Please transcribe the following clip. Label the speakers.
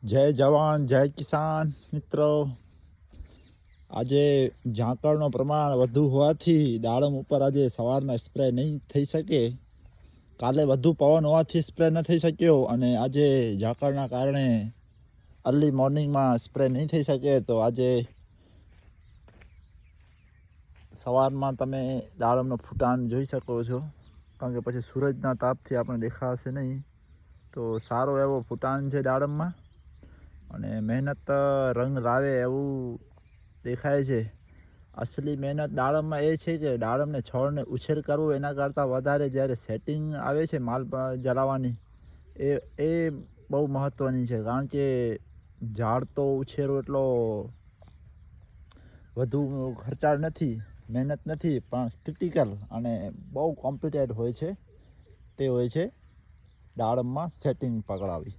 Speaker 1: જય જવાન જય કિસાન મિત્રો, આજે ઝાકળનું પ્રમાણ વધુ હોવાથી દાડમ ઉપર આજે સવારના સ્પ્રે નહીં થઈ શકે. કાલે વધુ પવન હોવાથી સ્પ્રે ન થઈ શક્યો અને આજે ઝાકળના કારણે અર્લી મોર્નિંગમાં સ્પ્રે નહીં થઈ શકે. તો આજે સવારમાં તમે દાડમનો ફૂટાણ જોઈ શકો છો, કારણ કે પછી સૂરજના તાપથી આપણે દેખાશે નહીં. તો સારો એવો ફૂટાણ છે દાડમમાં અને મહેનત રંગ લાવે એવું દેખાય છે. અસલી મહેનત દાડમમાં એ છે કે દાડમને છોડને ઉછેર કરવો એના કરતાં વધારે જ્યારે સેટિંગ આવે છે માલ જલાવવાની એ બહુ મહત્ત્વની છે. કારણ કે ઝાડ તો ઉછેરો એટલો વધુ ખર્ચાળ નથી, મહેનત નથી, પણ ક્રિટિકલ અને બહુ કોમ્પ્લિકેટેડ હોય છે. તે હોય છે દાડમમાં સેટિંગ પકડાવી.